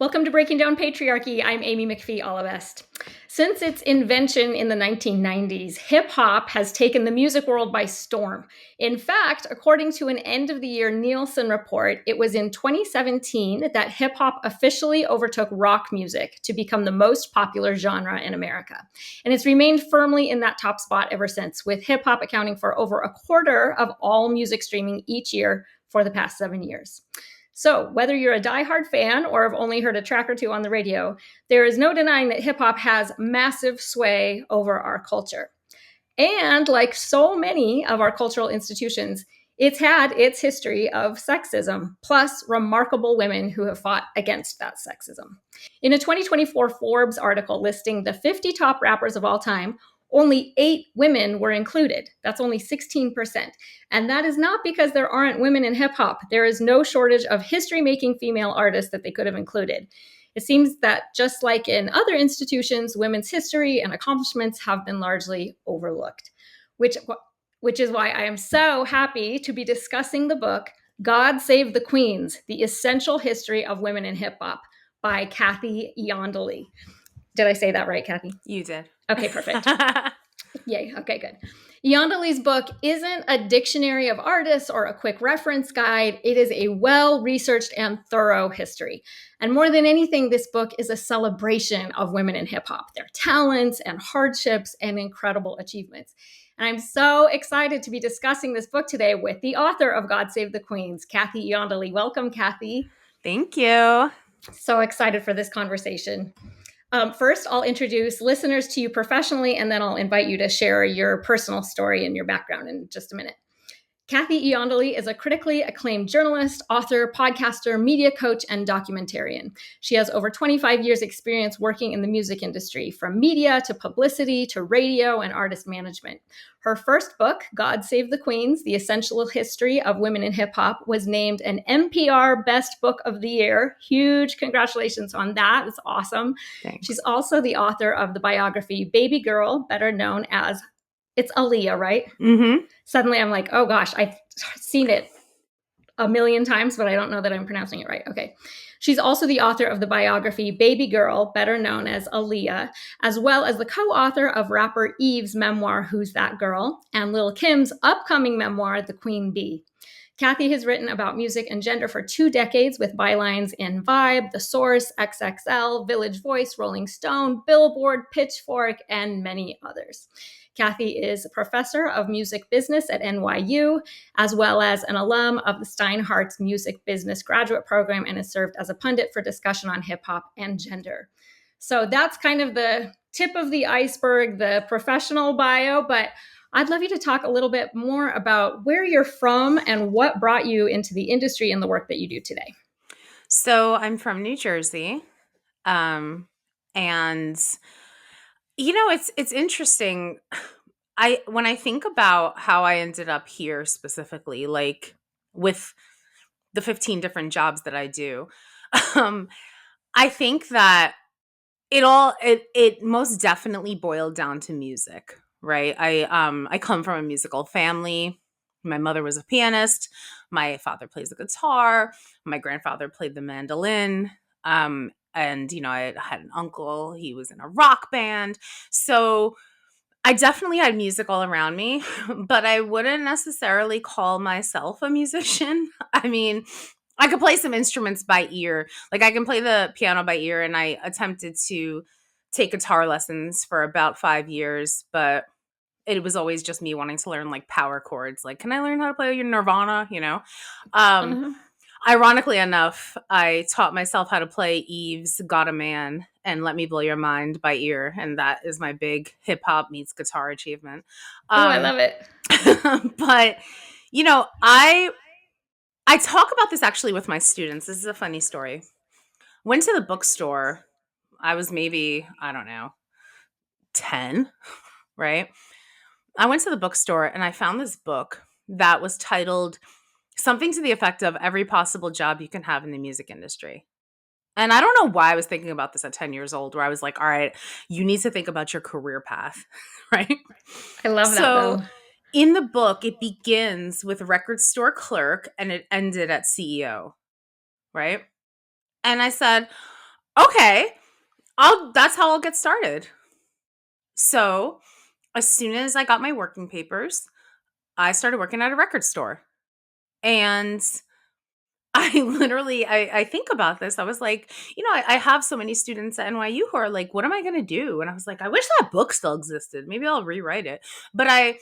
Welcome to Breaking Down Patriarchy. I'm Amy McPhie Allebest. Since its invention in the 1990s, hip hop has taken the music world by storm. In fact, according to an end of the year Nielsen report, it was in 2017 that hip hop officially overtook rock music to become the most popular genre in America. And it's remained firmly in that top spot ever since, with hip hop accounting for over a quarter of all music streaming each year for the past 7 years. So, whether you're a diehard fan or have only heard a track or two on the radio, there is no denying that hip hop has massive sway over our culture. And like so many of our cultural institutions, it's had its history of sexism, plus remarkable women who have fought against that sexism. In a 2024 Forbes article listing the 50 top rappers of all time, only 8 women were included. That's only 16%. And that is not because there aren't women in hip hop. There is no shortage of history-making female artists that they could have included. It seems that just like in other institutions, women's history and accomplishments have been largely overlooked, which is why I am so happy to be discussing the book, God Save the Queens, The Essential History of Women in Hip Hop by Kathy Iandoli. Did I say that right, Kathy? You did. Okay, perfect. Yay. Okay, good. Iandoli's book isn't a dictionary of artists or a quick reference guide. It is a well-researched and thorough history. And more than anything, this book is a celebration of women in hip hop, their talents and hardships and incredible achievements. And I'm so excited to be discussing this book today with the author of God Save the Queens, Kathy Iandoli. Welcome, Kathy. Thank you. So excited for this conversation. First, I'll introduce listeners to you professionally, and then I'll invite you to share your personal story and your background in just a minute. Kathy Iandoli is a critically acclaimed journalist, author, podcaster, media coach, and documentarian. She has over 25 years' experience working in the music industry, from media to publicity to radio and artist management. Her first book, God Save the Queens, The Essential History of Women in Hip Hop, was named an NPR Best Book of the Year. Huge congratulations on that. It's awesome. Thanks. She's also the author of the biography Baby Girl, better known as it's Aaliyah, right? Mm-hmm. Suddenly I'm like, oh gosh, I've seen it a million times, but I don't know that I'm pronouncing it right. Okay. She's also the author of the biography Baby Girl, better known as Aaliyah, as well as the co-author of rapper Eve's memoir, Who's That Girl, and Lil Kim's upcoming memoir, The Queen Bee. Kathy has written about music and gender for 2 decades with bylines in Vibe, The Source, XXL, Village Voice, Rolling Stone, Billboard, Pitchfork, and many others. Kathy is a professor of music business at NYU, as well as an alum of the Steinhardt's Music Business Graduate Program, and has served as a pundit for discussion on hip hop and gender. So that's kind of the tip of the iceberg, the professional bio, but I'd love you to talk a little bit more about where you're from and what brought you into the industry and the work that you do today. So I'm from New Jersey. And it's interesting. When I think about how I ended up here specifically, like with the 15 different jobs that I do, I think that it most definitely boiled down to music, right? I come from a musical family. My mother was a pianist. My father plays the guitar. My grandfather played the mandolin. And I had an uncle. He was in a rock band. So I definitely had music all around me, but I wouldn't necessarily call myself a musician. I mean, I could play some instruments by ear. Like I can play the piano by ear, and I attempted to take guitar lessons for about 5 years, but it was always just me wanting to learn like power chords. Like, can I learn how to play your Nirvana? Um, Uh-huh. Ironically enough, I taught myself how to play Eve's Got a Man and Let Me Blow Your Mind by ear. And that is my big hip hop meets guitar achievement. Oh, I love it. But, I talk about this actually with my students. This is a funny story. Went to the bookstore. I was maybe, I don't know, 10, right? I went to the bookstore and I found this book that was titled something to the effect of Every Possible Job You Can Have in the Music Industry. And I don't know why I was thinking about this at 10 years old, where I was like, all right, you need to think about your career path, right? I love that, though. In the book, it begins with record store clerk and it ended at CEO, right? And I said, Okay, that's how I'll get started. So, as soon as I got my working papers, I started working at a record store. And I literally I think about this. I was like, I have so many students at NYU who are like, what am I gonna do? And I was like, I wish that book still existed. Maybe I'll rewrite it. But I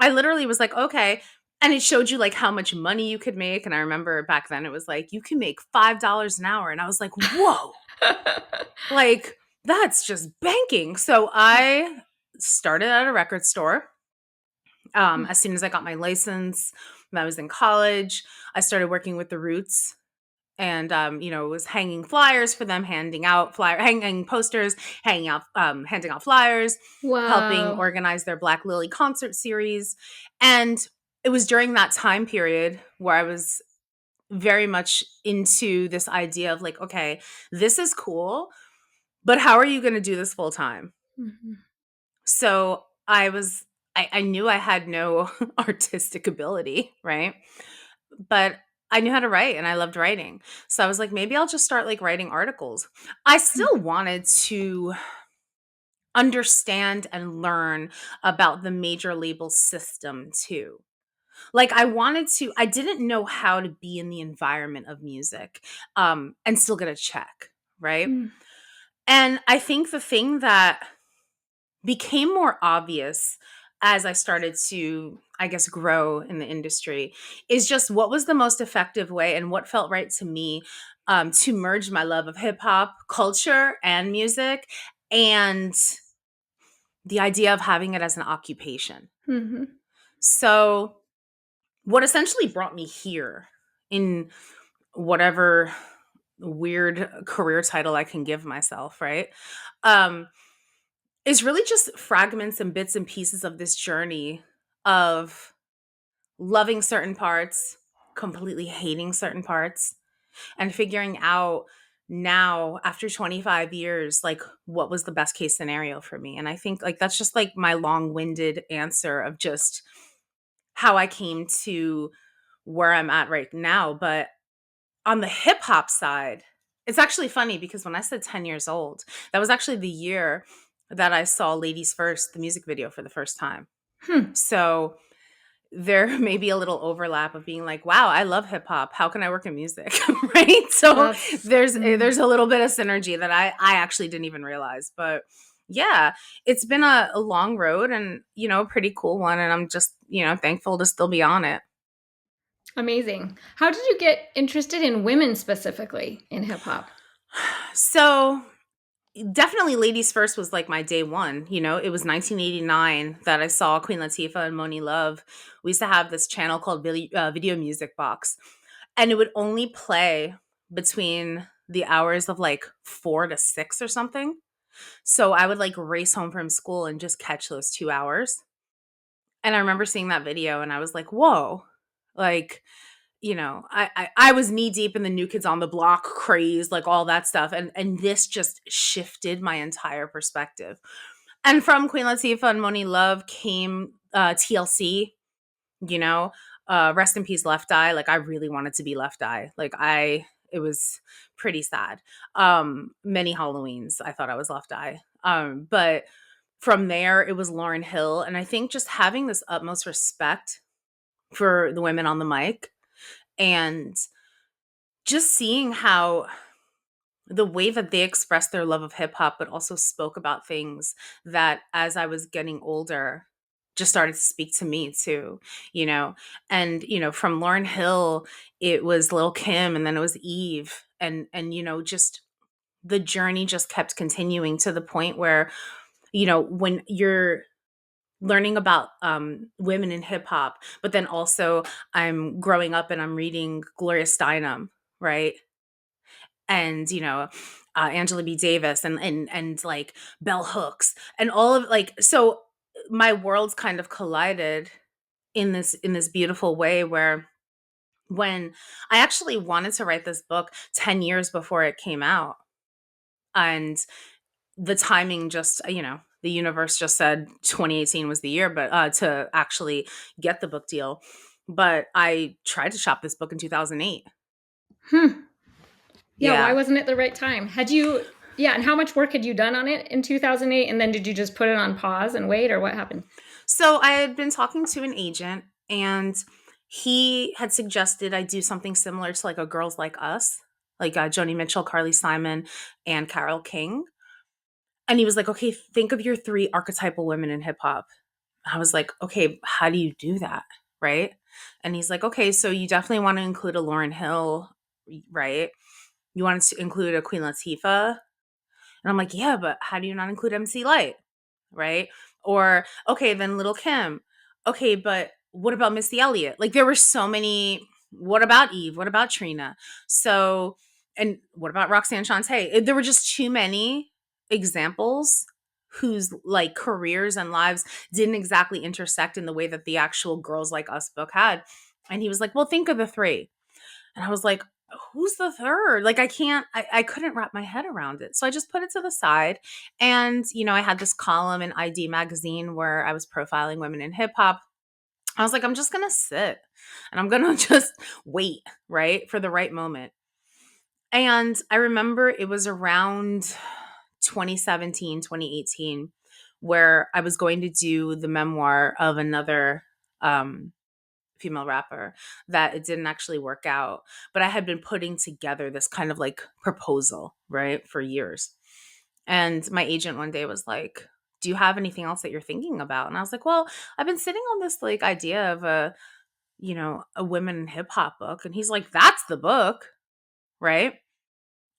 literally was like, okay. And it showed you like how much money you could make. And I remember back then it was like, you can make $5 an hour. And I was like, whoa, like that's just banking. So I started at a record store. As soon as I got my license, when I was in college, I started working with the Roots, and was hanging flyers for them, hanging posters, handing out flyers, helping Wow. organize their Black Lily concert series. And it was during that time period where I was very much into this idea of like, okay, this is cool, but how are you going to do this full time? Mhm. So I knew I had no artistic ability, right? But I knew how to write and I loved writing. So I was like, maybe I'll just start like writing articles. I still wanted to understand and learn about the major label system too. Like I didn't know how to be in the environment of music and still get a check, right? Mm. And I think the thing that became more obvious as I started to, I guess, grow in the industry is just what was the most effective way and what felt right to me to merge my love of hip hop culture and music and the idea of having it as an occupation. Mhm. So, what essentially brought me here in whatever weird career title I can give myself, right? Um, is really just fragments and bits and pieces of this journey of loving certain parts, completely hating certain parts, and figuring out now after 25 years like what was the best case scenario for me. And I think like that's just like my long-winded answer of just how I came to where I'm at right now. But on the hip hop side, it's actually funny because when I said 10 years old, that was actually the year that I saw Ladies First, the music video, for the first time. Hmm. So there may be a little overlap of being like, wow, I love hip hop. How can I work in music? Right. So That's there's a little bit of synergy that I actually didn't even realize. But yeah, it's been a long road and, a pretty cool one. And I'm just, thankful to still be on it. amazing. How did you get interested in women specifically in hip hop? So definitely Ladies First was like my day one. It was 1989 that I saw Queen Latifah and Moni Love. We used to have this channel called Video Music Box, and it would only play between the hours of like 4 to 6 or something. So I would like race home from school and just catch those 2 hours. And I remember seeing that video and I was like, whoa, like, I was knee deep in the New Kids on the Block craze, like all that stuff. And this just shifted my entire perspective. And from Queen Latifah and Moni Love came TLC, you know, rest in peace, Left Eye. Like I really wanted to be Left Eye. It was pretty sad. Many Halloweens, I thought I was Left Eye. But from there, it was Lauryn Hill. And I think just having this utmost respect for the women on the mic and just seeing how the way that they expressed their love of hip hop, but also spoke about things that as I was getting older, just started to speak to me too, you know? And, from Lauryn Hill, it was Lil Kim and then it was Eve. And, just the journey just kept continuing to the point where, when you're learning about women in hip hop, but then also I'm growing up and I'm reading Gloria Steinem, right? And Angela B. Davis and like Bell Hooks and all of like so my worlds kind of collided in this beautiful way where when I actually wanted to write this book 10 years before it came out, and the timing just the universe just said 2018 was the year, but to actually get the book deal. But I tried to shop this book in 2008. Hmm. Yeah, why Yeah. wasn't it the right time? Had you Yeah, and how much work had you done on it in 2008? And then did you just put it on pause and wait, or what happened? So I had been talking to an agent, and he had suggested I do something similar to like a Girls Like Us, like Joni Mitchell, Carly Simon, and Carole King. And he was like, okay, think of your three archetypal women in hip hop. I was like, okay, how do you do that? Right. And he's like, okay, so you definitely want to include a Lauryn Hill, right? You want to include a Queen Latifah. And I'm like, yeah, but how do you not include MC Light? Right. Or, okay, then Little Kim. Okay, but what about Missy Elliott? Like, there were so many. What about Eve? What about Trina? So, and what about Roxanne Shante? There were just too many examples whose like careers and lives didn't exactly intersect in the way that the actual Girls Like Us book had. And he was like, well, think of the three. And I was like, who's the third? Like, I couldn't wrap my head around it. So I just put it to the side. And, I had this column in ID magazine where I was profiling women in hip hop. I was like, I'm just going to sit and I'm going to just wait, right, for the right moment. And I remember it was around 2017, 2018, where I was going to do the memoir of another female rapper, that it didn't actually work out. But I had been putting together this kind of like proposal, right, for years. And my agent one day was like, do you have anything else that you're thinking about? And I was like, well, I've been sitting on this like idea of a women in hip hop book. And he's like, that's the book, right?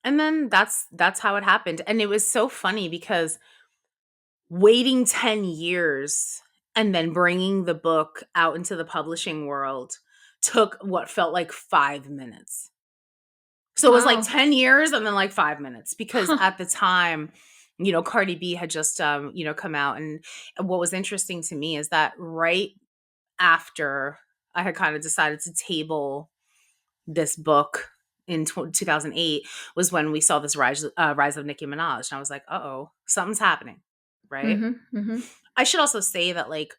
And then that's how it happened. And it was so funny because waiting 10 years and then bringing the book out into the publishing world took what felt like 5 minutes. So it was like Wow. 10 years and then like 5 minutes, because Huh. at the time, Cardi B had just come out. And what was interesting to me is that right after I had kind of decided to table this book in 2008 was when we saw this rise of Nicki Minaj. And I was like, uh-oh, something's happening, right? Mm-hmm. Mm-hmm. I should also say that, like,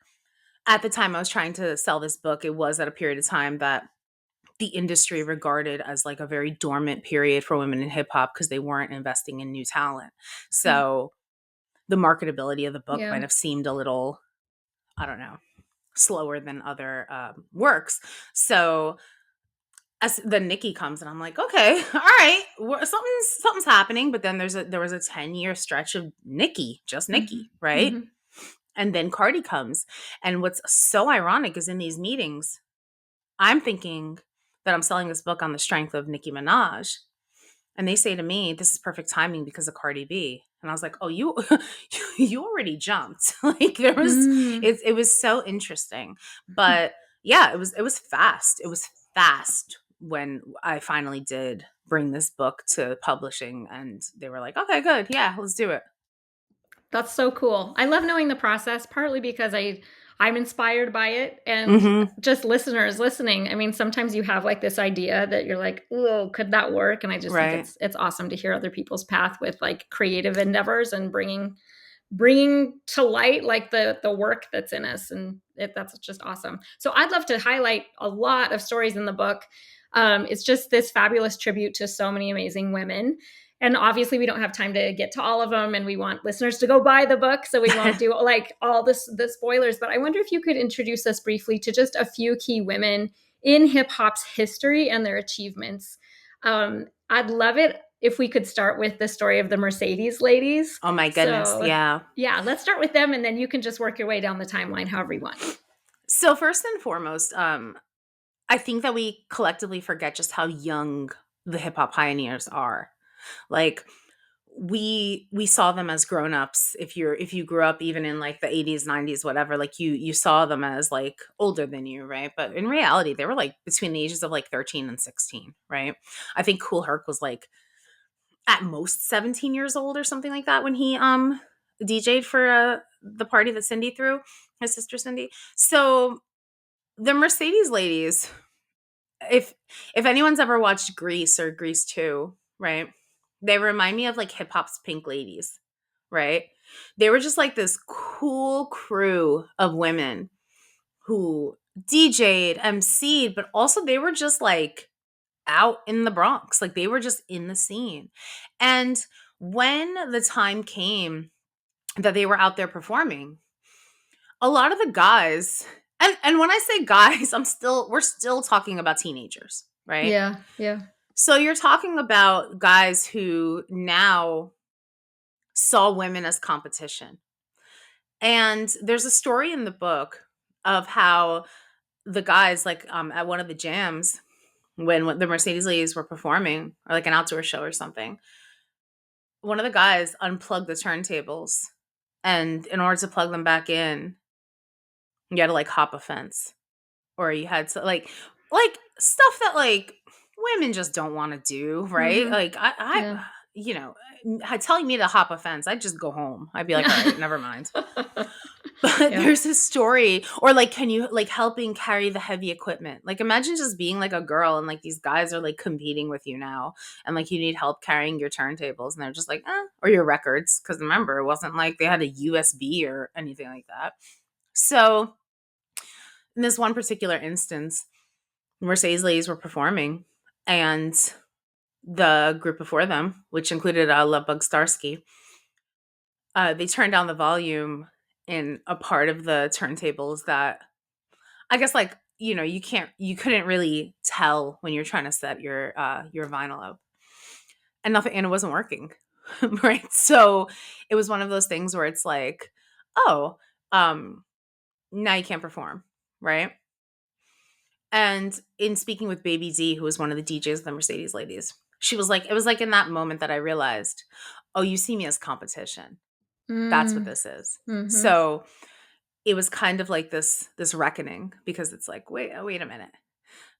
at the time I was trying to sell this book, it was at a period of time that the industry regarded as like a very dormant period for women in hip hop because they weren't investing in new talent. So the marketability of the book Yeah. might have seemed a little, I don't know, slower than other works. So as the Nikki comes, and I'm like, okay, all right, something's happening. But then there was a 10-year stretch of Nikki, just Nikki, Mm-hmm. right? Mm-hmm. And then Cardi comes. And what's so ironic is in these meetings, I'm thinking that I'm selling this book on the strength of Nicki Minaj. And they say to me, this is perfect timing because of Cardi B. And I was like, oh, you you already jumped. Like, Mm. it was so interesting. But yeah, it was fast. It was fast when I finally did bring this book to publishing, and they were like, okay, good. Yeah, let's do it. That's so cool. I love knowing the process, partly because I'm inspired by it, and Mm-hmm. just listeners listening. I mean, sometimes you have like this idea that you're like, "Oh, could that work?" And I just think Right. it's awesome to hear other people's path with like creative endeavors and bringing to light like the work that's in us, and that's just awesome. So I'd love to highlight a lot of stories in the book. It's just this fabulous tribute to so many amazing women, and obviously we don't have time to get to all of them, and we want listeners to go buy the book, so we won't do like all the spoilers. But I wonder if you could introduce us briefly to just a few key women in hip hop's history and their achievements. I'd love it if we could start with the story of the Mercedes ladies. Oh my goodness. So, Yeah. yeah, let's start with them, and then you can just work your way down the timeline however you want. So first and foremost, I think that we collectively forget just how young the hip hop pioneers are. Like, we saw them as grown-ups. If you grew up even in like the 80s, 90s, whatever, like you saw them as like older than you, right? But in reality, they were like between the ages of like 13 and 16, right? I think Cool Herc was like at most 17 years old or something like that when he DJ'd for the party that Cindy threw, his sister Cindy. So the Mercedes ladies, if anyone's ever watched Grease or Grease 2, right? They remind me of like hip hop's Pink Ladies, right? They were just like this cool crew of women who DJ'd, MC'd, but also they were just like out in the Bronx. Like, they were just in the scene. And when the time came that they were out there performing, a lot of the guys, and when I say guys, we're still talking about teenagers, right? Yeah. Yeah. So you're talking about guys who now saw women as competition. And there's a story in the book of how the guys, like at one of the jams, when the Mercedes ladies were performing, or like an outdoor show or something, one of the guys unplugged the turntables, and in order to plug them back in, you had to like hop a fence, or you had to like stuff that like women just don't want to do, right? Mm-hmm. Like I Yeah. you know, telling me to hop a fence, I'd just go home. I'd be like, all right, never mind. But Yeah. there's this story, or like, can you like helping carry the heavy equipment? Like, imagine just being like a girl and like these guys are like competing with you now, and like you need help carrying your turntables, and they're just like, or your records, because remember, it wasn't like they had a USB or anything like that. So, in this one particular instance, Mercedes ladies were performing, and the group before them, which included Lovebug Starsky, they turned down the volume in a part of the turntables that I guess like you couldn't really tell when you're trying to set your vinyl up, and it wasn't working. Right, so it was one of those things where it's like, oh, um now you can't perform, right? And in speaking with Baby D, who was one of the DJs of the Mercedes ladies, she was like, it was like in that moment that I realized, oh, you see me as competition, that's what Mm. this is. Mm-hmm. So it was kind of like this reckoning, because it's like, wait a minute.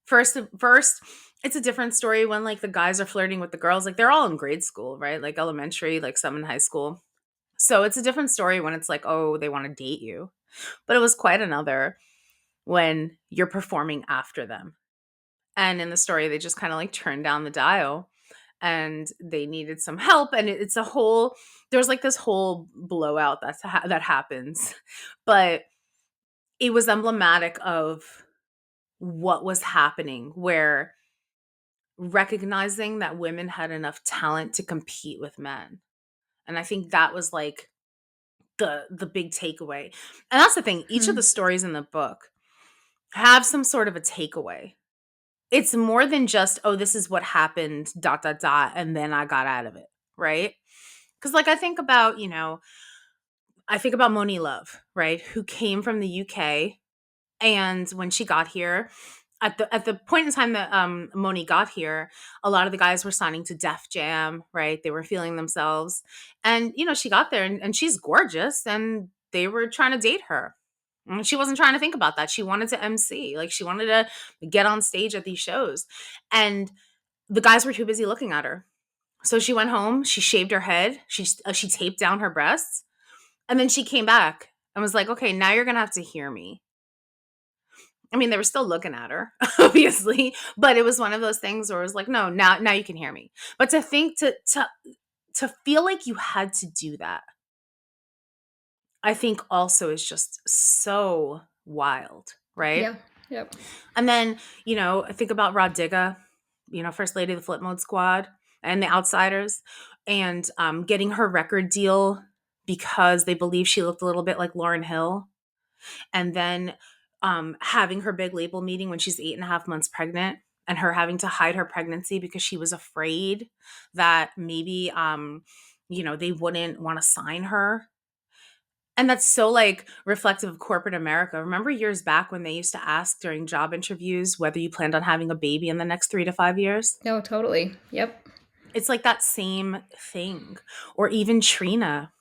First, it's a different story when like the guys are flirting with the girls. Like they're all in grade school, right? Like elementary, like some in high school. So it's a different story when it's like, oh, they want to date you. But it was quite another when you're performing after them. And in the story, they just kind of like turned down the dial and they needed some help. And it's a whole, there's like this whole blowout that happens. But it was emblematic of what was happening, where recognizing that women had enough talent to compete with men. And I think that was like the big takeaway. And that's the thing, each of the Hmm. stories in the book have some sort of a takeaway. It's more than just, oh, this is what happened, dot dot dot, and then I got out of it, right? Because like I think about Moni Love, right, who came from the UK. And when she got here, at the point in time that Moni got here, a lot of the guys were signing to Def Jam, right? They were feeling themselves. And she got there, and she's gorgeous, and they were trying to date her. And she wasn't trying to think about that. She wanted to MC. Like she wanted to get on stage at these shows. And the guys were too busy looking at her. So she went home, she shaved her head, she taped down her breasts, and then she came back and was like, "Okay, now you're going to have to hear me." I mean, they were still looking at her, obviously, but it was one of those things where it was like, no, now you can hear me. But to think to feel like you had to do that, I think also is just so wild, right? Yeah. Yep. And then, I think about Rod Digga, First Lady of the Flip Mode Squad and the Outsiders, and getting her record deal because they believe she looked a little bit like Lauryn Hill. And then having her big label meeting when she's 8.5 months pregnant, and her having to hide her pregnancy because she was afraid that maybe they wouldn't want to sign her. And that's so like reflective of corporate America. Remember years back when they used to ask during job interviews whether you planned on having a baby in the next 3 to 5 years? No, totally. Yep. It's like that same thing. Or even Trina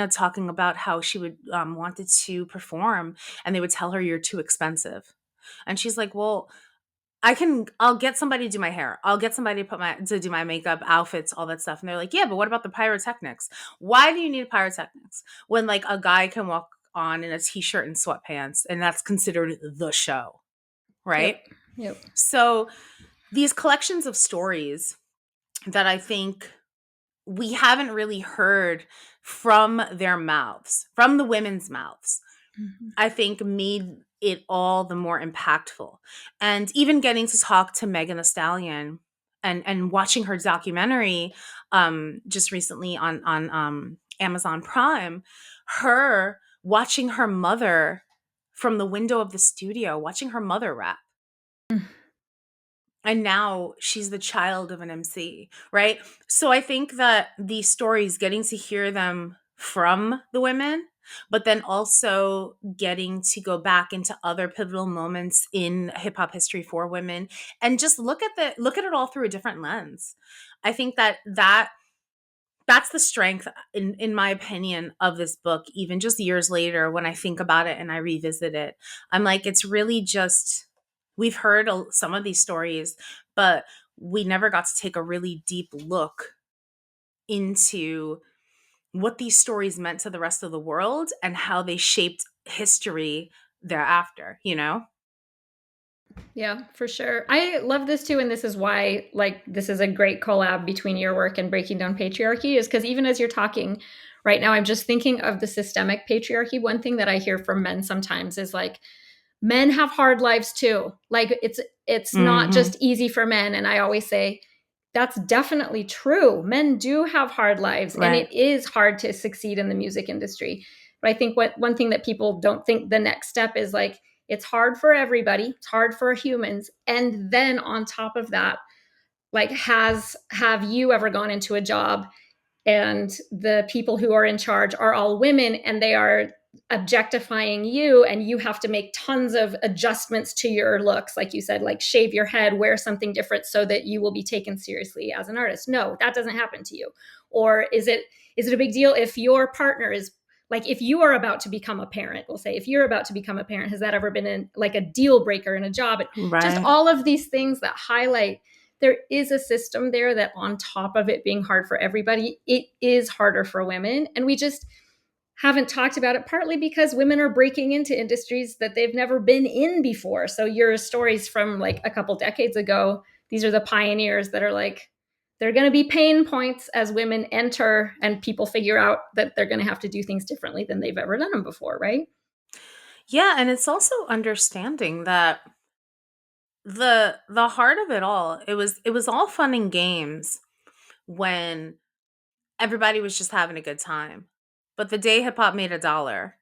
talking about how she would wanted to perform, and they would tell her, you're too expensive. And she's like, well, I'll get somebody to do my hair. I'll get somebody to do my makeup, outfits, all that stuff. And they're like, yeah, but what about the pyrotechnics? Why do you need pyrotechnics when like a guy can walk on in a t-shirt and sweatpants and that's considered the show, right? Yep. Yep. So these collections of stories that I think we haven't really heard from their mouths, from the women's mouths, Mhm. I think made it all the more impactful. And even getting to talk to Megan Thee Stallion and watching her documentary just recently on Amazon Prime, her watching her mother from the window of the studio, watching her mother rap. And now she's the child of an MC, right? So I think that these stories, getting to hear them from the women, but then also getting to go back into other pivotal moments in hip hop history for women and just look at it all through a different lens. I think that's the strength, in my opinion, of this book. Even just years later, when I think about it and I revisit it, I'm like, it's really just, we've heard some of these stories, but we never got to take a really deep look into what these stories meant to the rest of the world and how they shaped history thereafter, you know? Yeah, for sure. I love this too, and this is why, like, this is a great collab between your work and Breaking Down Patriarchy, is because even as you're talking right now, I'm just thinking of the systemic patriarchy. One thing that I hear from men sometimes is like, men have hard lives too. Like, it's not Hmm. just easy for men. And I always say that's definitely true. Men do have hard lives, and Right. it is hard to succeed in the music industry. But I think what one thing that people don't think the next step is, like, it's hard for everybody. It's hard for humans. And then on top of that, like, have you ever gone into a job and the people who are in charge are all women and they are objectifying you, and you have to make tons of adjustments to your looks, like you said, like shave your head, wear something different so that you will be taken seriously as an artist? No, that doesn't happen to you. Or is it a big deal if your partner is, like, if you are about to become a parent, we'll say, if you're about to become a parent, has that ever been like a deal breaker in a job? And just Right. all of these things that highlight there is a system there that, on top of it being hard for everybody, it is harder for women. And we just haven't talked about it, partly because women are breaking into industries that they've never been in before. So your stories from like a couple decades ago, these are the pioneers that are like, they're going to be pain points as women enter and people figure out that they're going to have to do things differently than they've ever done them before, right? Yeah, and it's also understanding that the heart of it all, it was all fun and games when everybody was just having a good time. But the day hip hop made a dollar,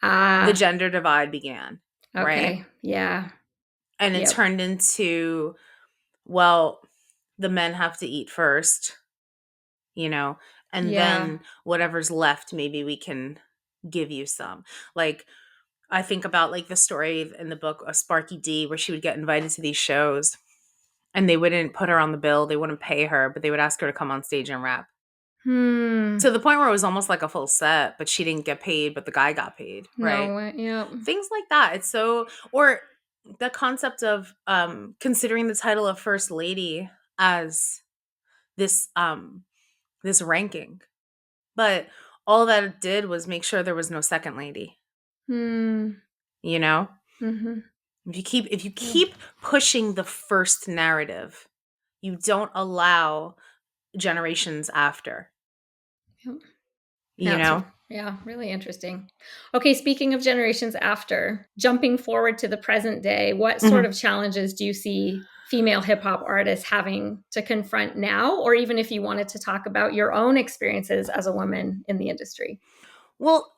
the Ah, gender divide began, right? okay. Yeah. And it Yep. turned into, well, the men have to eat first, you know, and Yeah. then whatever's left, maybe we can give you some. Like, I think about like the story in the book of Sparky D, where she would get invited to these shows and they wouldn't put her on the bill, they wouldn't pay her, but they would ask her to come on stage and rap. Hmm. To the point where it was almost like a full set, but she didn't get paid, but the guy got paid, right? No. Yep. Things like that. It's so, or the concept of considering the title of first lady as this this ranking. But all that it did was make sure there was no second lady, Hmm. you know? Mm-hmm. If you Yep. keep pushing the first narrative, you don't allow generations after, Yep. you That's, know? yeah, really interesting. Okay, speaking of generations after, jumping forward to the present day, what sort Mhm. of challenges do you see female hip hop artists having to confront now? Or even if you wanted to talk about your own experiences as a woman in the industry? Well,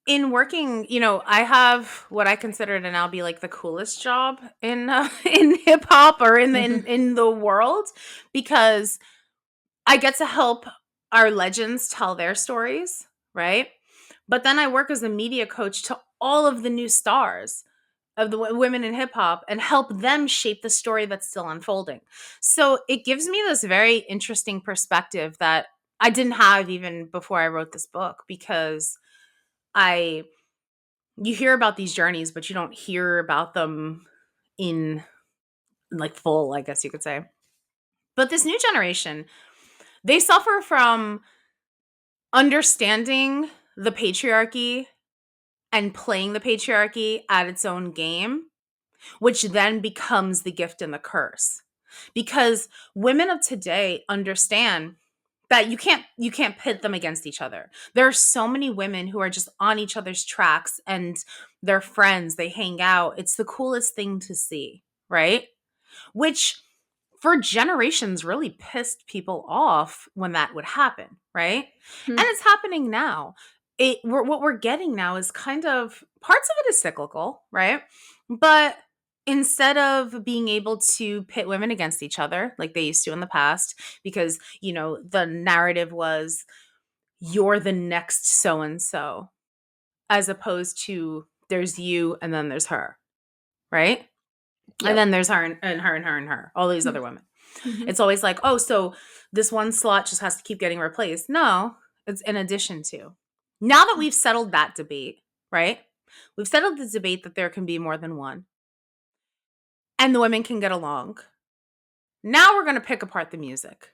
in working, I have what I consider to now be like the coolest job in in hip hop or in the Mm-hmm. in the world, because I get to help our legends tell their stories, right? But then I work as a media coach to all of the new stars of the women in hip hop and help them shape the story that's still unfolding. So it gives me this very interesting perspective that I didn't have even before I wrote this book, because I you hear about these journeys, but you don't hear about them in like full, I guess you could say. But this new generation, they suffer from understanding the patriarchy and playing the patriarchy at its own game, which then becomes the gift and the curse. Because women of today understand that you can't pit them against each other. There are so many women who are just on each other's tracks and they're friends, they hang out. It's the coolest thing to see, right? Which for generations really pissed people off when that would happen, right? And Hmm. it's happening now. What we're getting now is kind of, parts of it is cyclical, right? But instead of being able to pit women against each other like they used to in the past, because, the narrative was, you're the next so and so, as opposed to, there's you and then there's her, right? And Yep. then there's her and her and her and her, all these other women. Mm-hmm. It's always like, oh, so this one slot just has to keep getting replaced. No, it's in addition to. Now that we've settled that debate, right? We've settled the debate that there can be more than one and the women can get along. Now we're going to pick apart the music.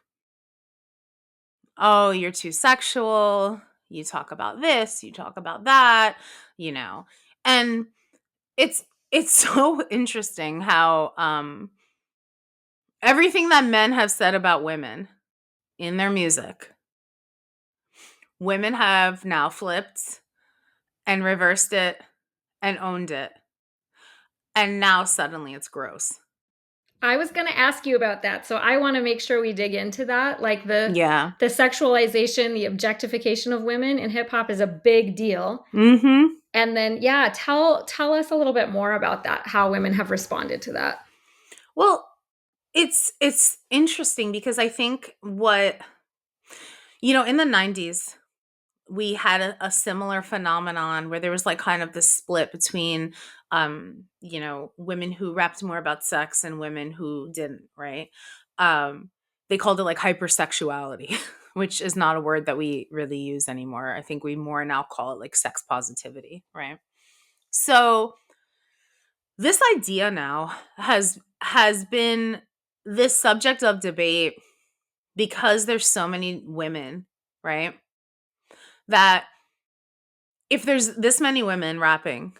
Oh, you're too sexual. You talk about this, you talk about that, And it's so interesting how everything that men have said about women in their music, women have now flipped and reversed it and owned it. And now suddenly it's gross. I was going to ask you about that. So I want to make sure we dig into that. Like Yeah. the sexualization, the objectification of women in hip hop is a big deal. Mm-hmm. And then yeah, tell us a little bit more about that, how women have responded to that. Well, it's interesting because I think in the 90s, we had a similar phenomenon where there was like kind of this split between women who rapped more about sex and women who didn't, right? They called it like hypersexuality, which is not a word that we really use anymore. I think we more now call it like sex positivity, right? So this idea now has been this subject of debate because there's so many women, right? That if there's this many women rapping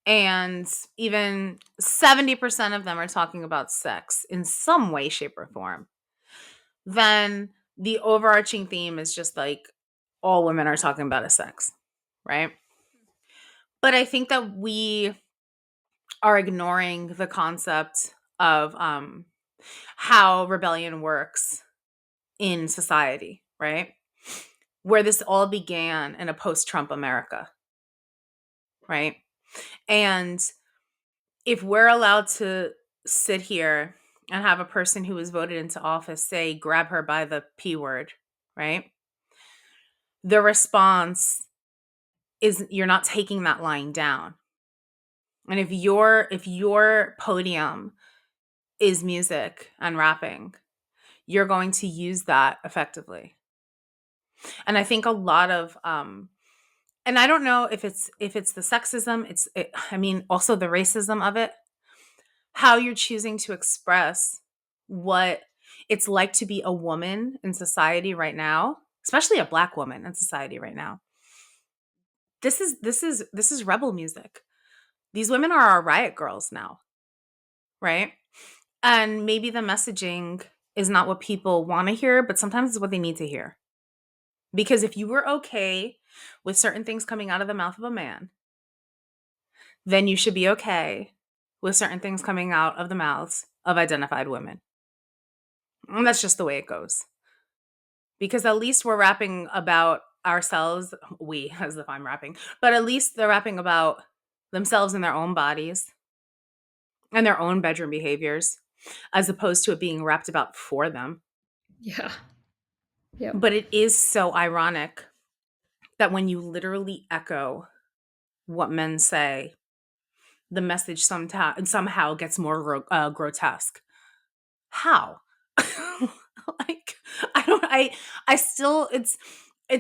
and even 70% of them are talking about sex in some way, shape, or form, then the overarching theme is just like all women are talking about is sex, right? But I think that we are ignoring the concept of how rebellion works in society, right? Where this all began in a post-Trump America, right? And if we're allowed to sit here and have a person who was voted into office say, grab her by the P word, right? The response is, you're not taking that line down. And if your podium is music and rapping, you're going to use that effectively. And I think a lot of and I don't know if it's the sexism, I mean also the racism of it, how you're choosing to express what it's like to be a woman in society right now, especially a Black woman in society right now. This is rebel music. These women are our riot girls now, right? And maybe the messaging is not what people want to hear, but sometimes it's what they need to hear. Because if you were okay with certain things coming out of the mouth of a man, then you should be okay with certain things coming out of the mouths of identified women. And that's just the way it goes. Because at least we're rapping about ourselves, we, as if I'm rapping, but at least they're rapping about themselves and their own bodies and their own bedroom behaviors, as opposed to it being rapped about for them. Yeah. Yep. But it is so ironic that when you literally echo what men say, the message somehow gets more grotesque. How? Like, I still, it's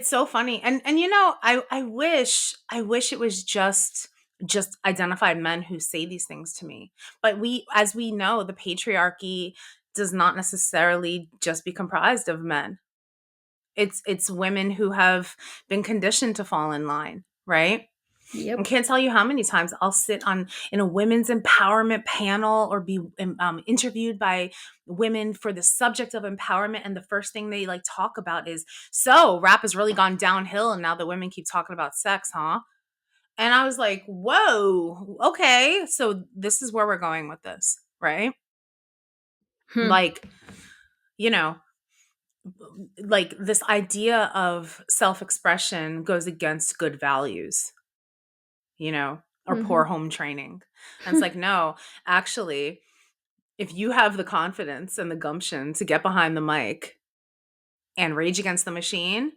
so funny. And I wish it was just identified men who say these things to me. But as we know, the patriarchy does not necessarily just be comprised of men. It's women who have been conditioned to fall in line, right? I Yep. can't tell you how many times I'll sit in a women's empowerment panel or be interviewed by women for the subject of empowerment, and the first thing they like talk about is, so rap has really gone downhill and now the women keep talking about sex, huh? And I was like, whoa, okay, so this is where we're going with this, right? Hmm. Like, you know, like this idea of self-expression goes against good values, or poor Mhm. home training. And it's like, no, actually, if you have the confidence and the gumption to get behind the mic and rage against the machine,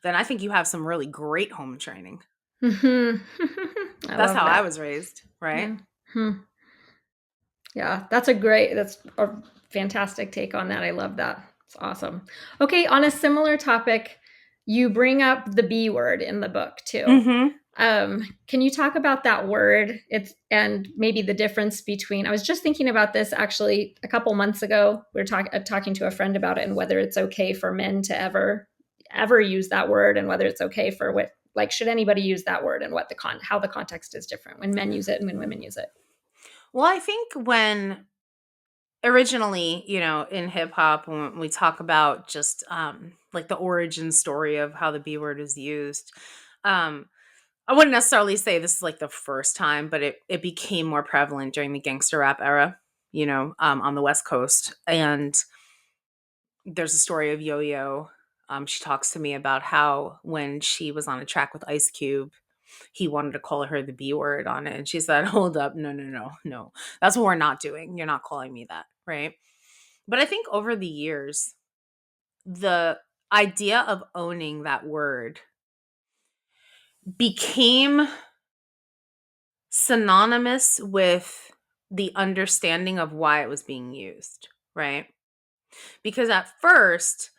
then I think you have some really great home training. Mhm. I That's love how I that. was raised, right? Yeah. Hmm. Yeah, that's a fantastic take on that. I love that. It's awesome. Okay, on a similar topic, you bring up the B word in the book too. Mm-hmm. Can you talk about that word? And maybe the difference between. I was just thinking about this actually a couple months ago. We were talking to a friend about it and whether it's okay for men to ever use that word, and whether it's okay for what, like, should anybody use that word, and how the context is different when men use it and when women use it. Well, I think when originally, in hip hop, when we talk about just like the origin story of how the B word is used, um, I wouldn't necessarily say this is like the first time, but it became more prevalent during the gangster rap era, on the West Coast. And there's a story of Yo Yo. She talks to me about how when she was on a track with Ice Cube, he wanted to call her the B word on it. And she said, hold up, no, no, no, no. That's what we're not doing. You're not calling me that, right? But I think over the years, the idea of owning that word became synonymous with the understanding of why it was being used, right? Because at first,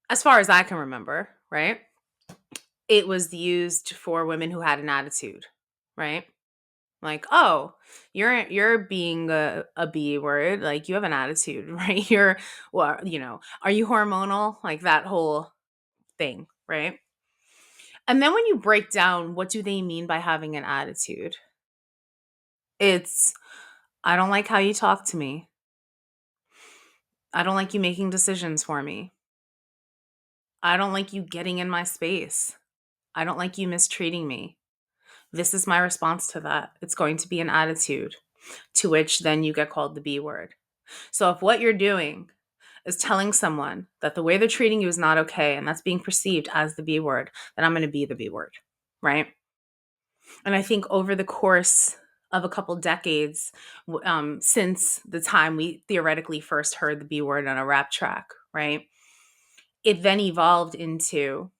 as far as I can remember, right, it was used for women who had an attitude, right? Like, oh, you're being a B word, like you have an attitude, right? Are you hormonal? Like that whole thing, right? And then when you break down what do they mean by having an attitude? It's I don't like how you talk to me. I don't like you making decisions for me. I don't like you getting in my space. I don't like you mistreating me. This is my response to that. It's going to be an attitude, to which then you get called the B word. So if what you're doing is telling someone that the way they're treating you is not okay and that's being perceived as the B word, then I'm going to be the B word, right? And I think over the course of a couple decades, since the time we theoretically first heard the B word on a rap track, right? It then evolved into,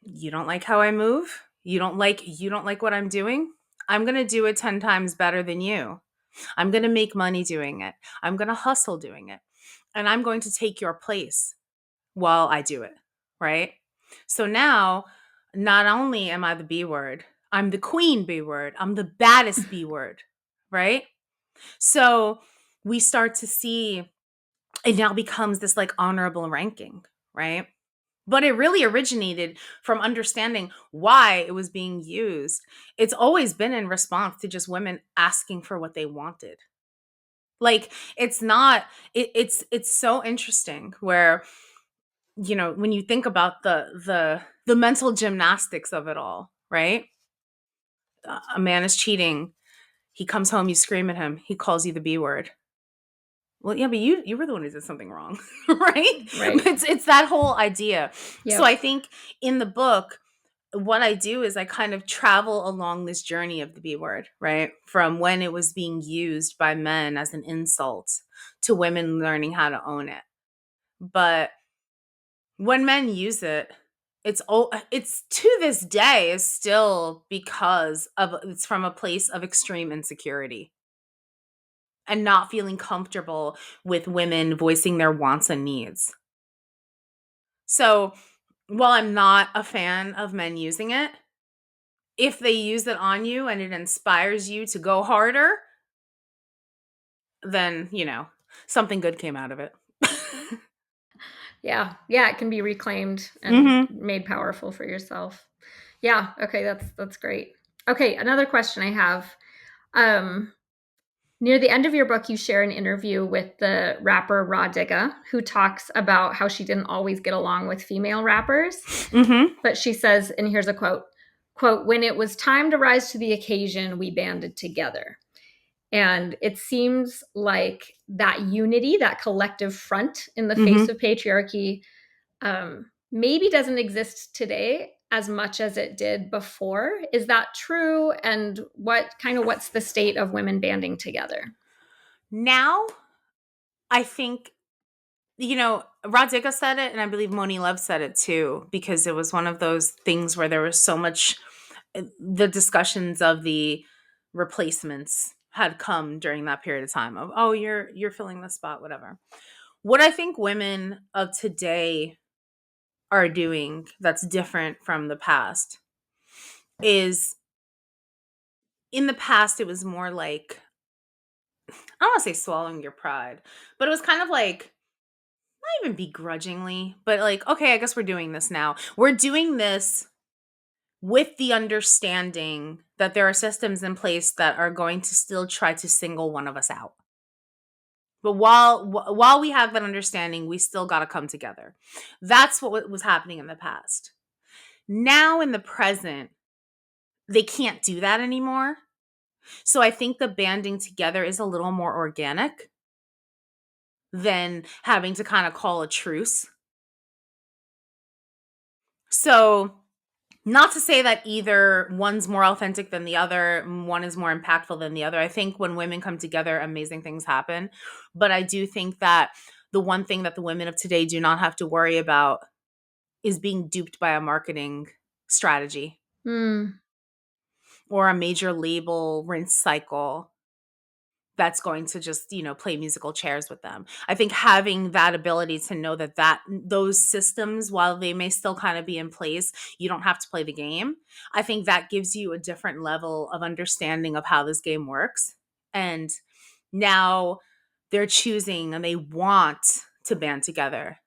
you don't like how I move? You don't like what I'm doing? I'm going to do it 10 times better than you. I'm going to make money doing it. I'm going to hustle doing it. And I'm going to take your place while I do it, right? So now, not only am I the B word, I'm the queen B word. I'm the baddest B word, right? So we start to see it now becomes this like honorable ranking, right? But it really originated from understanding why it was being used. It's always been in response to just women asking for what they wanted. Like it's not it's so interesting where when you think about the mental gymnastics of it all, right? A man is cheating. He comes home, you scream at him. He calls you the B word. Well, yeah, but you were the one who did something wrong, right? Right. It's that whole idea. So Yep. I think in the book, what I do is I kind of travel along this journey of the B word, right? From when it was being used by men as an insult to women learning how to own it. But when men use it, it's to this day is still because of it's from a place of extreme insecurity and not feeling comfortable with women voicing their wants and needs. So, while I'm not a fan of men using it, if they use it on you and it inspires you to go harder, then, something good came out of it. Yeah. Yeah, it can be reclaimed and Mhm. made powerful for yourself. Yeah. Okay, that's great. Okay, another question I have. Um, Near the end of your book, you share an interview with the rapper Raw Digga, who talks about how she didn't always get along with female rappers. Mhm. But she says, and here's a quote, "When it was time to rise to the occasion, we banded together." And it seems like that unity, that collective front in the face Mm-hmm. of patriarchy, maybe doesn't exist today as much as it did before. Is that true? And what's the state of women banding together? Now, I think, Radhika said it, and I believe Moni Love said it too, because it was one of those things where there was so much, the discussions of the replacements had come during that period of time of, oh, you're filling the spot, whatever. What I think women of today are doing that's different from the past is, in the past it was more like, I don't want to say swallowing your pride, but it was kind of like, not even begrudgingly, but like, okay, I guess we're doing this now. We're doing this with the understanding that there are systems in place that are going to still try to single one of us out. But while we have that understanding, we still got to come together. That's what was happening in the past. Now in the present, they can't do that anymore. So I think the banding together is a little more organic than having to kind of call a truce. So, not to say that either one's more authentic than the other, one is more impactful than the other. I think when women come together, amazing things happen. But I do think that the one thing that the women of today do not have to worry about is being duped by a marketing strategy Hmm. or a major label rinse cycle that's going to just, play musical chairs with them. I think having that ability to know that those systems, while they may still kind of be in place, you don't have to play the game. I think that gives you a different level of understanding of how this game works. And now they're choosing and they want to band together.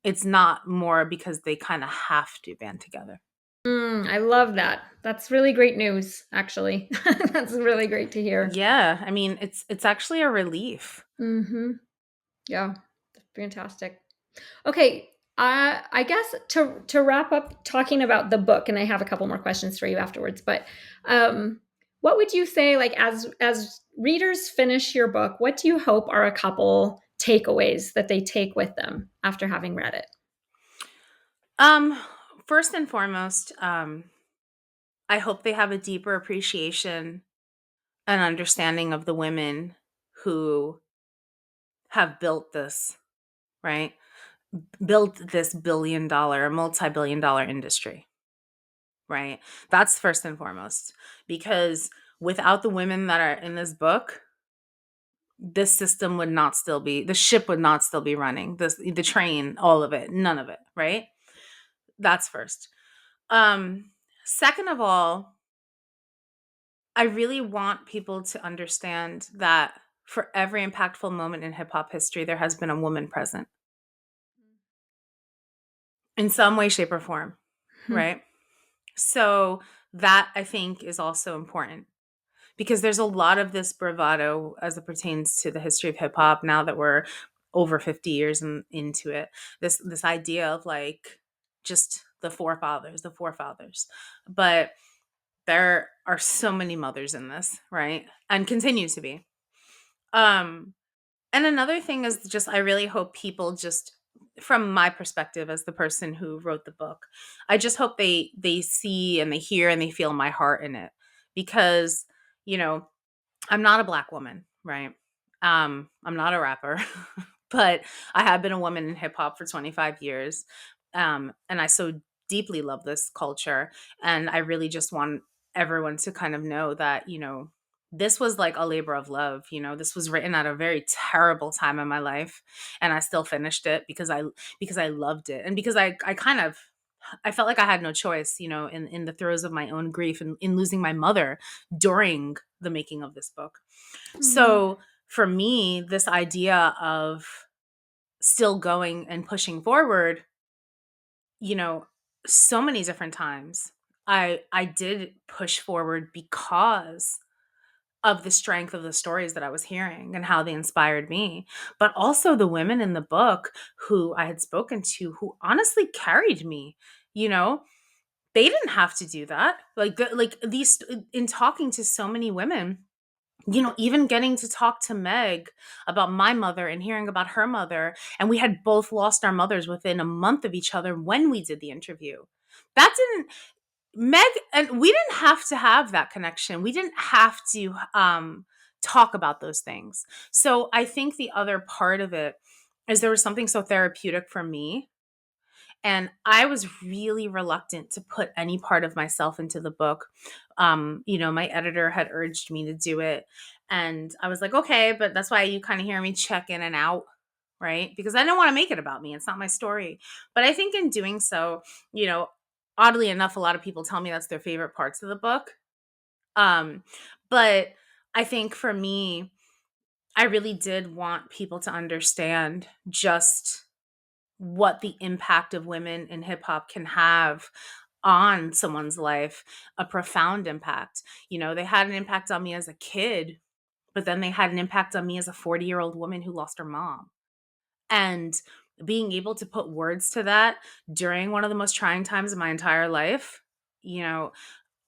It's not more because they kind of have to band together. I love that. That's really great news, actually. That's really great to hear. Yeah, I mean, it's actually a relief. Mm-hmm. Yeah, fantastic. Okay, I guess to wrap up talking about the book, and I have a couple more questions for you afterwards. But what would you say, like as readers finish your book, what do you hope are a couple takeaways that they take with them after having read it? Um, First and foremost, I hope they have a deeper appreciation and understanding of the women who have built this, right? Built this multi billion dollar industry, right? That's first and foremost. Because without the women that are in this book, this system would not still be, the ship would not still be running. The train, all of it, none of it, right? That's first. Second of all, I really want people to understand that for every impactful moment in hip hop history, there has been a woman present in some way, shape, or form, Hmm. right? So that I think is also important because there's a lot of this bravado as it pertains to the history of hip hop now that we're over 50 years into it. This idea of like just the forefathers. But there are so many mothers in this, right? And continues to be. Um And another thing is just I really hope people just, from my perspective as the person who wrote the book, I just hope they see and they hear and they feel my heart in it because, you know, I'm not a black woman, right? I'm not a rapper, but I have been a woman in hip hop for 25 years. And I so deeply love this culture. And I really just want everyone to kind of know that, this was like a labor of love. This was written at a very terrible time in my life. And I still finished it because I loved it. And because I kind of I felt like I had no choice, in the throes of my own grief and in losing my mother during the making of this book. Mhm. So for me, this idea of still going and pushing forward, you know, so many different times, I did push forward because of the strength of the stories that I was hearing and how they inspired me, but also the women in the book who I had spoken to who honestly carried me, you know, they didn't have to do that. Like these in talking to so many women, even getting to talk to Meg about my mother and hearing about her mother, and we had both lost our mothers within a month of each other when we did the interview. That didn't Meg and we didn't have to have that connection. We didn't have to talk about those things. So I think the other part of it is there was something so therapeutic for me, and I was really reluctant to put any part of myself into the book. My editor had urged me to do it. And I was like, okay, but that's why you kind of hear me check in and out, right? Because I don't want to make it about me. It's not my story. But I think in doing so, you know, oddly enough, a lot of people tell me that's their favorite parts of the book. Um, but I think for me, I really did want people to understand just what the impact of women in hip hop can have on someone's life, a profound impact. They had an impact on me as a kid, but then they had an impact on me as a 40-year-old woman who lost her mom. And being able to put words to that during one of the most trying times of my entire life, you know,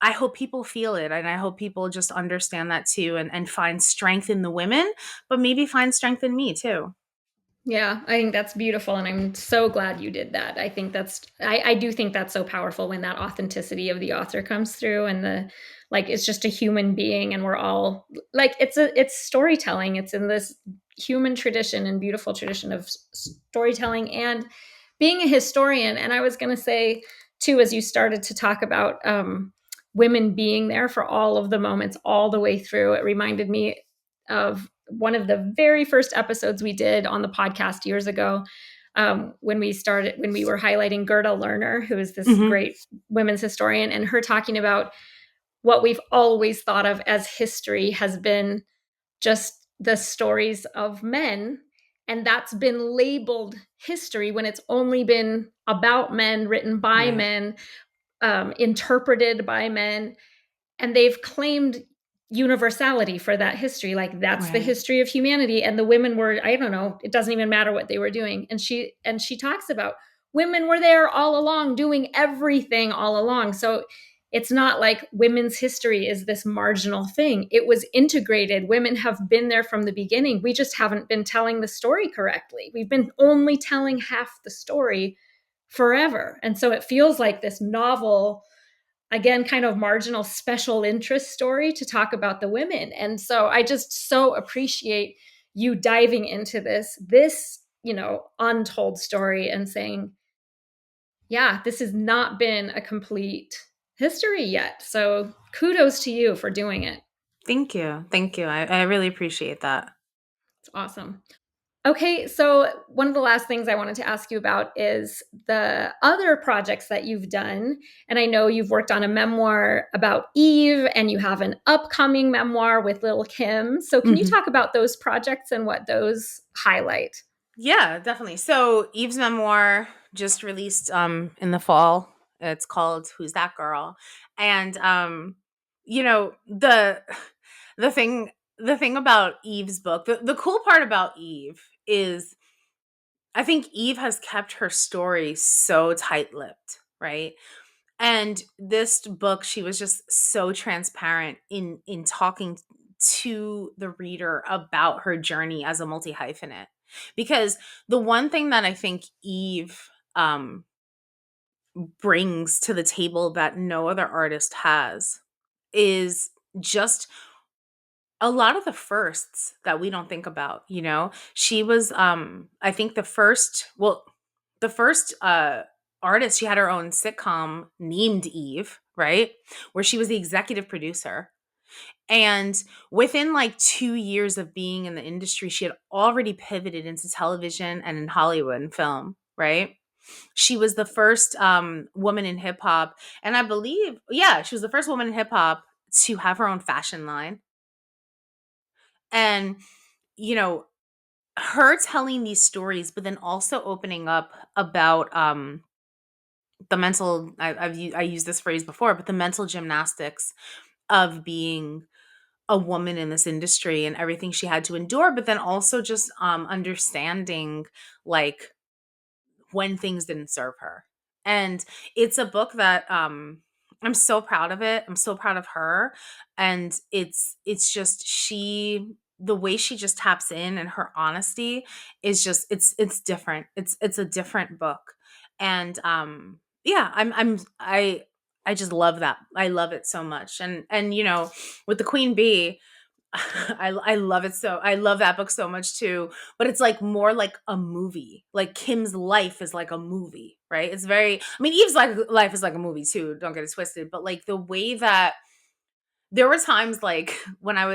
I hope people feel it, and I hope people just understand that too, and find strength in the women, but maybe find strength in me too. Yeah, I think that's beautiful, and I'm so glad you did that. I do think that's so powerful when that authenticity of the author comes through, and the like it's just a human being, and we're all like it's storytelling. It's in this human tradition and beautiful tradition of storytelling and being a historian. And I was going to say too, as you started to talk about women being there for all of the moments all the way through, it reminded me of one of the very first episodes we did on the podcast years ago, when we were highlighting Gerda Lerner, who is this Hmm. great women's historian, and her talking about what we've always thought of as history has been just the stories of men. And that's been labeled history when it's only been about men, written by Right. men, interpreted by men, and they've claimed universality for that history, like that's the Right. history of humanity, and the women were, I don't know, it doesn't even matter what they were doing. And she talks about women were there all along doing everything all along. So it's not like women's history is this marginal thing. It was integrated. Women have been there from the beginning. We just haven't been telling the story correctly. We've been only telling half the story forever. And so it feels like this novel, again, kind of marginal special interest story to talk about the women. And so I just so appreciate you diving into this untold story and saying, yeah, this has not been a complete history yet. So kudos to you for doing it. Thank you. Thank you. I really appreciate that. It's awesome. Okay, so one of the last things I wanted to ask you about is the other projects that you've done. And I know you've worked on a memoir about Eve, and you have an upcoming memoir with Lil Kim. So can you Hmm. talk about those projects and what those highlight? Yeah, definitely. So Eve's memoir just released in the fall. It's called Who's That Girl? And the the thing the thing about Eve's book, the cool part about Eve is I think Eve has kept her story so tight-lipped, right? And this book, she was just so transparent in talking to the reader about her journey as a multi hyphenate. Because the one thing that I think Eve brings to the table that no other artist has is just a lot of the firsts that we don't think about. She was I think the first artist. She had her own sitcom named Eve, right? Where she was the executive producer. And within like 2 years of being in the industry, she had already pivoted into television and in Hollywood and film, right? She was the first woman in hip hop. And I believe, yeah, she was the first woman in hip hop to have her own fashion line. And, you know, her telling these stories, but then also opening up about the mental, I used this phrase before, but the mental gymnastics of being a woman in this industry and everything she had to endure, but then also just understanding like when things didn't serve her. And it's a book that I'm so proud of it. I'm so proud of her. And it's just the way she just taps in, and her honesty is just, it's different. It's a different book. And yeah, I just love that. I love it so much. And with the Queen Bee, I love it, so I love that book so much too. But it's like more like a movie. Like Kim's life is like a movie, right? It's very, I mean, Eve's life is like a movie too, don't get it twisted. But like the way that there were times like when I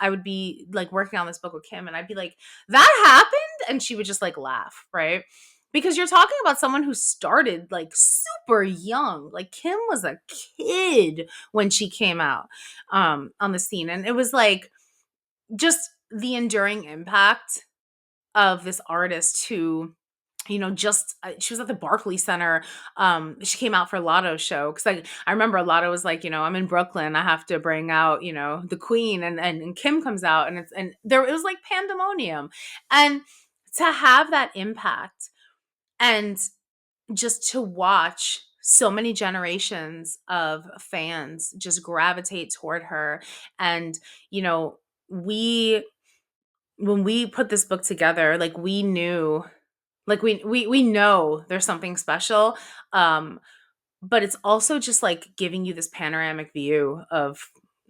would be like working on this book with Kim, and I'd be like, that happened, and she would just like laugh, right? Because you're talking about someone who started like super young. Like Kim was a kid when she came out on the scene. And it was like just the enduring impact of this artist who, just she was at the Barclays Center. She came out for Lotto's show, because I remember Lotto was like, I'm in Brooklyn, I have to bring out the Queen, and Kim comes out, and there, it was like pandemonium. And to have that impact, and just to watch so many generations of fans just gravitate toward her. And we when we put this book together, like we knew, like we know there's something special. um but it's also just like giving you this panoramic view of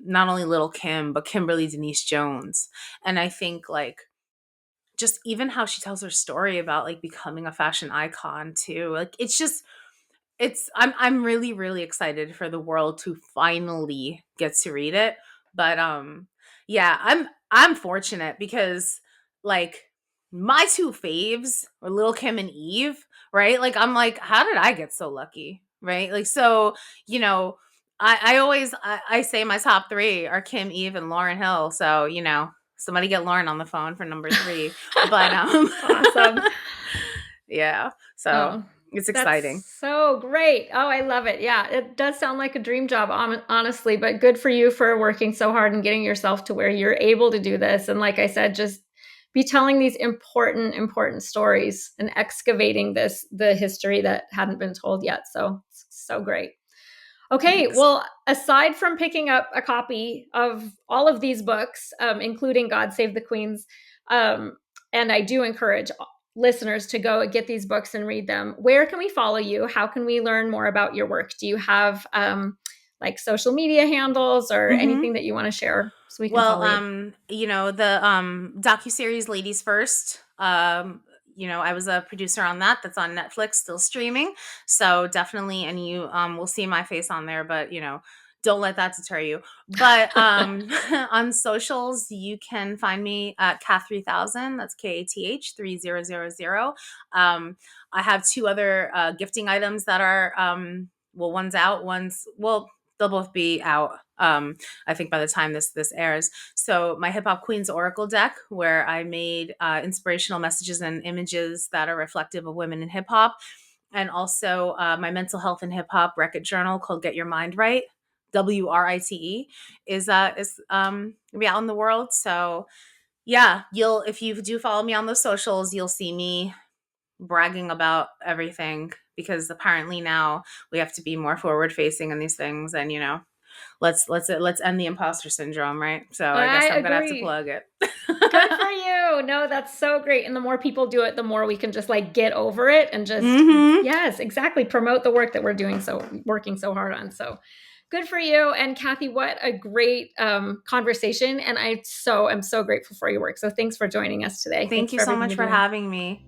not only Little Kim, but Kimberly Denise Jones. And I think like just even how she tells her story about like becoming a fashion icon too, like it's just, I'm really really excited for the world to finally get to read it. But yeah, I'm fortunate because like my two faves are Lil Kim and Eve, right? Like I'm like, how did I get so lucky, right? Like so, you know, I always I say my top three are Kim, Eve, and Lauryn Hill. So somebody get Lauren on the phone for number three. But Awesome. yeah, so Oh, it's that's exciting. so great. Oh, I love it. Yeah, it does sound like a dream job, honestly, but good for you for working so hard and getting yourself to where you're able to do this. And like I said, just be telling these important stories and excavating the history that hadn't been told yet. So, so great. Okay, Thanks. well, aside from picking up a copy of all of these books, including God Save the Queens, um, and I do encourage listeners to go get these books and read them, where can we follow you? How can we learn more about your work? Do you have like social media handles or Mm-hmm. anything that you want to share so we can Well, follow you? the docuseries Ladies First, I was a producer on that. That's on Netflix, still streaming. So definitely, and you will see my face on there, but don't let that deter you. But on socials, you can find me at Kath3000. That's KATH 3000. I have two other gifting items that are well, one's out, one's, well, they'll both be out. I think by the time this airs. So my Hip Hop Queens Oracle deck, where I made inspirational messages and images that are reflective of women in hip hop, and also my mental health and hip hop record journal called Get Your Mind Right, WRITE, is gonna be out in the world. So yeah, if you do follow me on the socials, you'll see me bragging about everything, because apparently now we have to be more forward facing in these things. And let's end the imposter syndrome, right? So I I guess I'm gonna have to agree. plug it. Good for you. No, that's so great. And the more people do it, the more we can just like get over it and just, Mm-hmm. yes, exactly, promote the work that we're working so hard on. So good for you. And Kathy, what a great conversation. And am so grateful for your work. So thanks for joining us today. Thank Thanks you for so everything much you're for doing. having me.